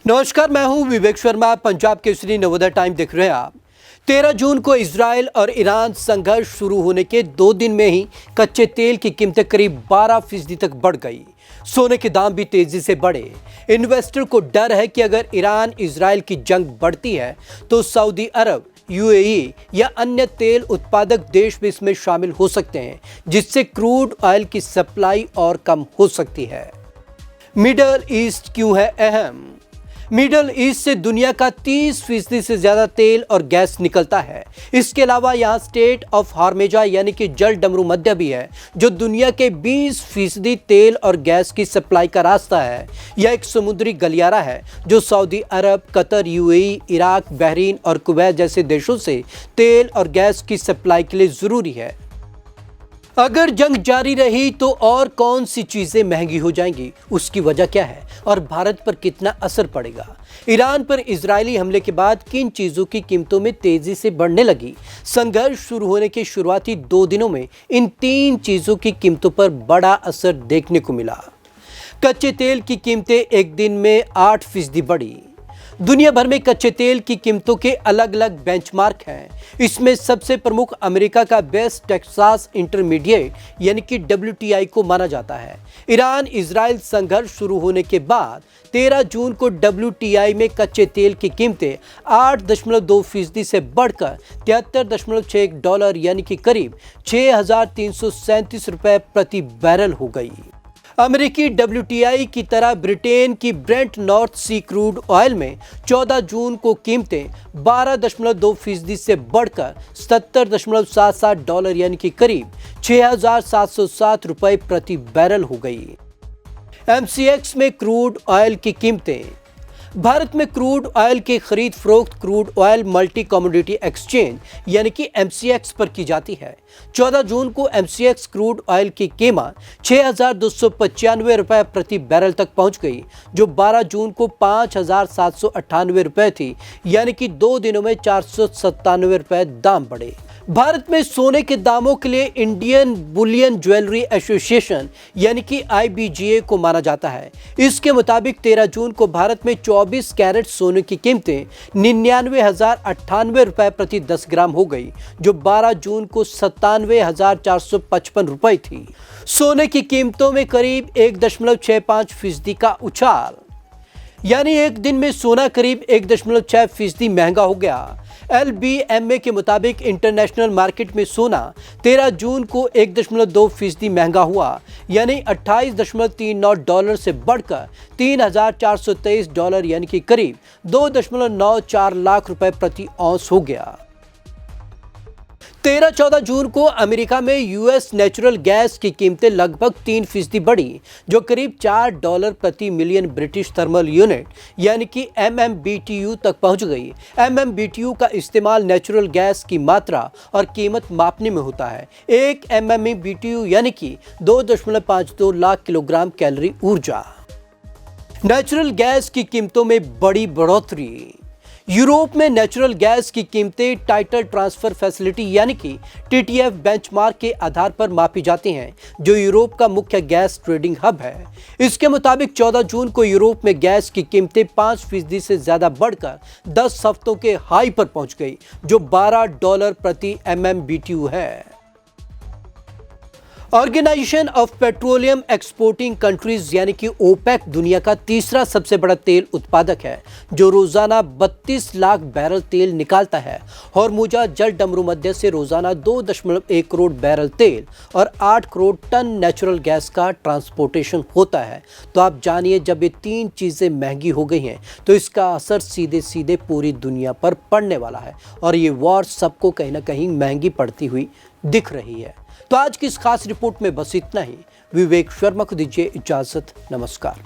नमस्कार, मैं हूं विवेक शर्मा। पंजाब केसरी नवोदय टाइम देख रहे हैं आप। 13 जून को इजराइल और ईरान संघर्ष शुरू होने के 2 दिन में ही कच्चे तेल की कीमतें करीब 12% तक बढ़ गई। सोने के दाम भी तेजी से बढ़े। इन्वेस्टर को डर है कि अगर ईरान इजराइल की जंग बढ़ती है तो सऊदी अरब, यूएई या अन्य तेल उत्पादक देश भी इसमें शामिल हो सकते हैं, जिससे क्रूड ऑयल की सप्लाई और कम हो सकती है। मिडल ईस्ट क्यों है अहम? मिडल ईस्ट से दुनिया का 30% से ज्यादा तेल और गैस निकलता है। इसके अलावा यहाँ स्टेट ऑफ हॉर्मेजा यानी कि जल डमरू मध्य भी है, जो दुनिया के 20% तेल और गैस की सप्लाई का रास्ता है। यह एक समुद्री गलियारा है जो सऊदी अरब, कतर, यूएई, इराक, बहरीन और कुवैत जैसे देशों से तेल और गैस की सप्लाई के लिए जरूरी है। अगर जंग जारी रही तो और कौन सी चीजें महंगी हो जाएंगी, उसकी वजह क्या है और भारत पर कितना असर पड़ेगा? ईरान पर इजरायली हमले के बाद किन चीजों की कीमतों में तेजी से बढ़ने लगी? संघर्ष शुरू होने के शुरुआती 2 दिनों में इन 3 चीजों की कीमतों पर बड़ा असर देखने को मिला। कच्चे तेल की कीमतें एक दिन में 8% बढ़ी। दुनिया भर में कच्चे तेल की कीमतों के अलग अलग बेंचमार्क हैं। इसमें सबसे प्रमुख अमेरिका का वेस्ट टेक्सास इंटरमीडिएट यानी कि WTI को माना जाता है। ईरान इजराइल संघर्ष शुरू होने के बाद 13 जून को WTI में कच्चे तेल की कीमतें 8.2% से बढ़कर $73.61 यानी कि करीब 6,337 रुपये प्रति बैरल हो गई। अमेरिकी WTI की तरह ब्रिटेन की ब्रेंट नॉर्थ सी क्रूड ऑयल में 14 जून को कीमतें 12.2% से बढ़कर $70.77 यानी कि करीब 6,707 रुपये प्रति बैरल हो गई। MCX में क्रूड ऑयल की कीमतें। भारत में क्रूड ऑयल की खरीद फरोख्त crude oil multi commodity exchange यानी कि MCX पर की जाती है। 14 जून को MCX क्रूड ऑयल की कीमत 6,295 रुपये प्रति बैरल तक पहुंच गई, जो 12 जून को 5,798 रुपये थी, यानी कि 2 दिनों में 497 रुपये दाम बढ़े। भारत में सोने के दामों के लिए इंडियन बुलियन ज्वेलरी एसोसिएशन यानी कि IBGA को माना जाता है। इसके मुताबिक 13 जून को भारत में 24 कैरेट सोने की कीमतें 99,098 रुपये प्रति 10 ग्राम हो गई, जो 12 जून को 97,455 रुपये थी। सोने की कीमतों में करीब 1.65% का उछाल, यानी एक दिन में सोना करीब 1.6% महंगा हो गया। LBMA के मुताबिक इंटरनेशनल मार्केट में सोना 13 जून को 1.2% महंगा हुआ, यानी $28.39 से बढ़कर $3,423 यानी कि करीब 2.94 लाख रुपए प्रति औंस हो गया। 13-14 जून को अमेरिका में US नेचुरल गैस की कीमतें लगभग 3% बढ़ी, जो करीब $4 प्रति मिलियन ब्रिटिश थर्मल यूनिट यानी कि MMBTU तक पहुंच गई। MMBTU का इस्तेमाल नेचुरल गैस की मात्रा और कीमत मापने में होता है। 1 MMBTU यानी कि 2.52 लाख किलोग्राम कैलोरी ऊर्जा। नेचुरल गैस की कीमतों में बड़ी बढ़ोतरी। यूरोप में नेचुरल गैस की कीमतें टाइटल ट्रांसफर फैसिलिटी यानी कि TTF बेंचमार्क के आधार पर मापी जाती हैं, जो यूरोप का मुख्य गैस ट्रेडिंग हब है। इसके मुताबिक 14 जून को यूरोप में गैस की कीमतें 5% से ज्यादा बढ़कर 10 हफ्तों के हाई पर पहुंच गई, जो $12 प्रति MMBTU है। Organisation of petroleum exporting countries यानी कि OPEC दुनिया का तीसरा सबसे बड़ा तेल उत्पादक है, जो रोजाना 32 लाख बैरल तेल निकालता है। हॉर्मुजा जल डमरू मध्य से रोजाना 2.1 करोड़ बैरल तेल और 8 करोड़ टन नेचुरल गैस का ट्रांसपोर्टेशन होता है। तो आप जानिए, जब ये 3 चीज़ें महंगी हो गई हैं तो इसका असर सीधे सीधे पूरी दुनिया पर पड़ने वाला है, और ये वॉर सबको कहीं ना कहीं महंगी पड़ती हुई दिख रही है। तो आज की इस खास रिपोर्ट में बस इतना ही। विवेक शर्मा को दीजिए इजाजत। नमस्कार।